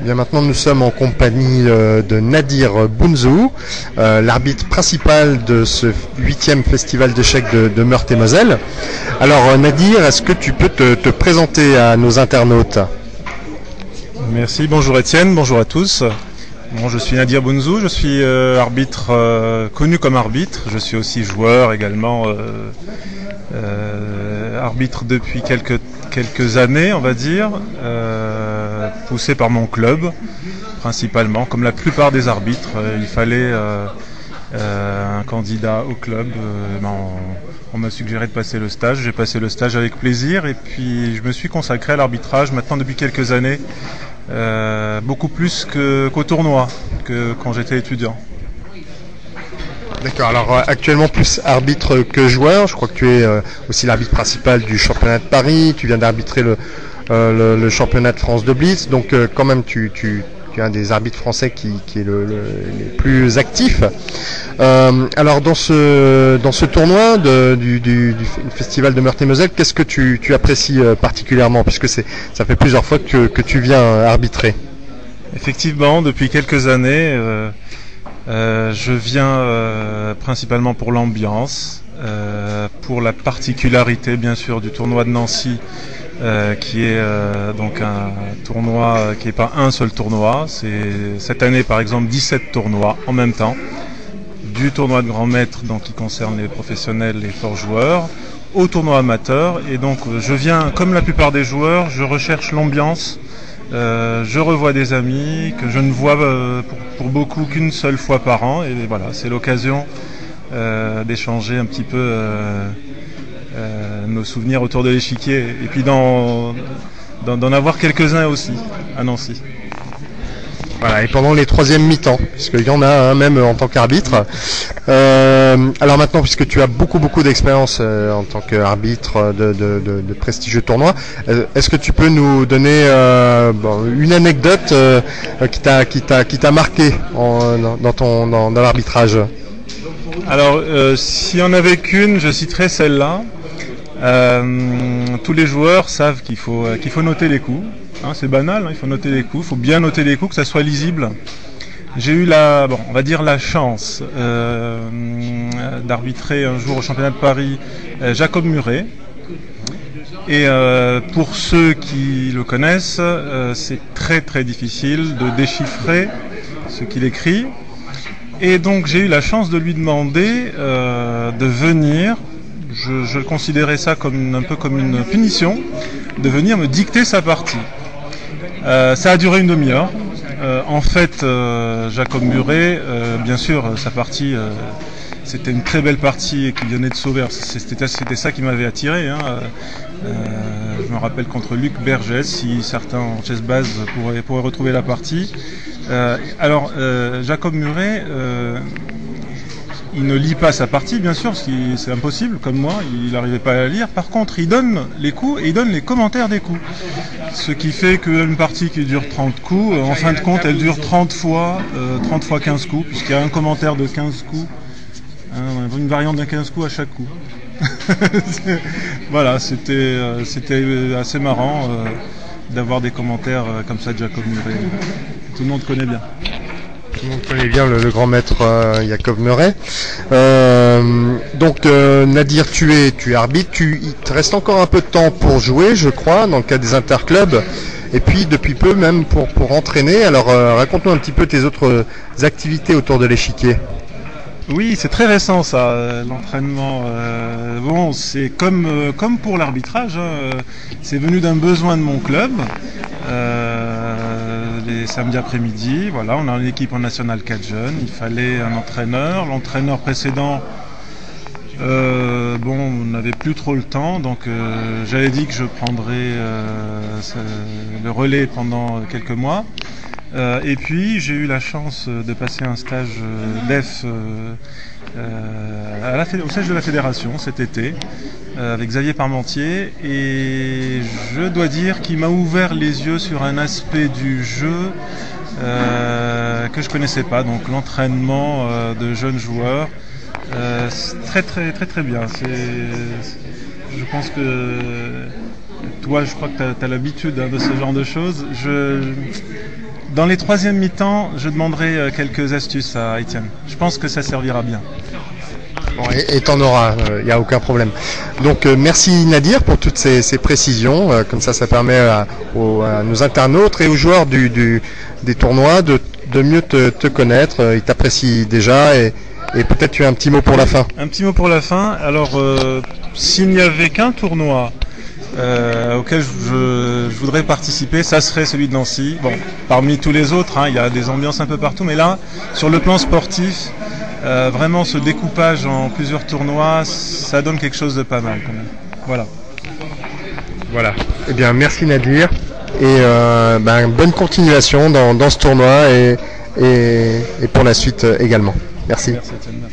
Bien maintenant, nous sommes en compagnie de Nadir Bounzou, l'arbitre principal de ce 8e festival d'échecs de Meurthe-et-Moselle. Alors Nadir, est-ce que tu peux te présenter à nos internautes? Merci, bonjour Étienne, bonjour à tous. Bon, je suis Nadir Bounzou, je suis arbitre connu comme arbitre, je suis aussi joueur également, arbitre depuis quelques années on va dire, poussé par mon club principalement, comme la plupart des arbitres. Il fallait un candidat au club, on m'a suggéré de passer le stage, j'ai passé le stage avec plaisir et puis je me suis consacré à l'arbitrage maintenant depuis quelques années. Beaucoup plus qu'au tournoi, que quand j'étais étudiant. D'accord, alors actuellement plus arbitre que joueur, je crois que tu es aussi l'arbitre principal du championnat de Paris, tu viens d'arbitrer le championnat de France de Blitz, donc quand même tu es un des arbitres français qui est les plus actifs. Alors dans ce tournoi du festival de Meurthe-et-Moselle, qu'est-ce que tu apprécies particulièrement, puisque ça fait plusieurs fois que tu viens arbitrer? Effectivement, depuis quelques années, je viens principalement pour l'ambiance, pour la particularité bien sûr du tournoi de Nancy, qui est donc un tournoi qui n'est pas un seul tournoi. C'est cette année par exemple 17 tournois en même temps, du tournoi de grand maître donc qui concerne les professionnels, les forts joueurs, au tournoi amateur. Et donc je viens comme la plupart des joueurs, je recherche l'ambiance. Je revois des amis que je ne vois pour beaucoup qu'une seule fois par an, et voilà, c'est l'occasion d'échanger un petit peu nos souvenirs autour de l'échiquier, et puis d'en avoir quelques-uns aussi à Nancy. Voilà, et pendant les troisièmes mi-temps, puisqu'il y en a même en tant qu'arbitre. Alors maintenant, puisque tu as beaucoup d'expérience en tant qu'arbitre de prestigieux tournois, est-ce que tu peux nous donner une anecdote qui t'a marqué dans l'arbitrage? Alors, s'il y en avait qu'une, je citerai celle-là. Tous les joueurs savent qu'il faut noter les coups. Hein, c'est banal, hein, il faut noter les coups, il faut bien noter les coups, que ça soit lisible. J'ai eu on va dire la chance d'arbitrer un jour au championnat de Paris Jacob Muret. Et pour ceux qui le connaissent, c'est très difficile de déchiffrer ce qu'il écrit. Et donc j'ai eu la chance de lui demander de venir, je considérais ça un peu comme une punition, de venir me dicter sa partie. Ça a duré une demi-heure. En fait, Jacob Muret, bien sûr, sa partie, c'était une très belle partie qu'il venait de sauver. C'était ça qui m'avait attiré. Hein. Je me rappelle contre Luc Bergès, si certains en chess base pourraient retrouver la partie. Jacob Muret, il ne lit pas sa partie, bien sûr, parce que c'est impossible, comme moi, il n'arrivait pas à la lire. Par contre, il donne les coups et il donne les commentaires des coups. Ce qui fait qu'une partie qui dure 30 coups, en fin de compte, elle dure 30 fois 15 coups, puisqu'il y a un commentaire de 15 coups, une variante d'un 15 coups à chaque coup. Voilà, c'était assez marrant d'avoir des commentaires comme ça de Jacob Muret. Tout le monde connaît bien. Tout le monde connaît bien le grand maître Jacob Muret. Donc Nadir, tu es arbitre, il te reste encore un peu de temps pour jouer, je crois, dans le cadre des interclubs, et puis depuis peu même pour entraîner. Alors raconte-nous un petit peu tes autres activités autour de l'échiquier. Oui, c'est très récent ça, l'entraînement. C'est comme pour l'arbitrage, hein, c'est venu d'un besoin de mon club. Les samedis après-midi, voilà, on a une équipe en National 4 jeunes, il fallait un entraîneur. L'entraîneur précédent, on n'avait plus trop le temps, donc j'avais dit que je prendrais le relais pendant quelques mois. Et puis j'ai eu la chance de passer un stage d'EF au siège de la fédération cet été avec Xavier Parmentier, et je dois dire qu'il m'a ouvert les yeux sur un aspect du jeu que je connaissais pas, donc l'entraînement de jeunes joueurs. Très bien. Je pense que toi, je crois que tu as l'habitude de ce genre de choses. Dans les troisièmes mi-temps, je demanderai quelques astuces à Étienne. Je pense que ça servira bien. Bon, et t'en auras, il n'y a aucun problème. Donc merci Nadir pour toutes ces précisions. Comme ça permet à nos internautes et aux joueurs des tournois de mieux te connaître. Ils t'apprécient déjà et peut-être tu as un petit mot pour la fin. Un petit mot pour la fin. Alors, s'il n'y avait qu'un tournoi auquel je voudrais participer, ça serait celui de Nancy. Bon, parmi tous les autres, il y a des ambiances un peu partout, mais là, sur le plan sportif, vraiment ce découpage en plusieurs tournois, ça donne quelque chose de pas mal quand même. Voilà. Eh bien, merci Nadir et bonne continuation dans ce tournoi et pour la suite également. Merci. Merci Étienne.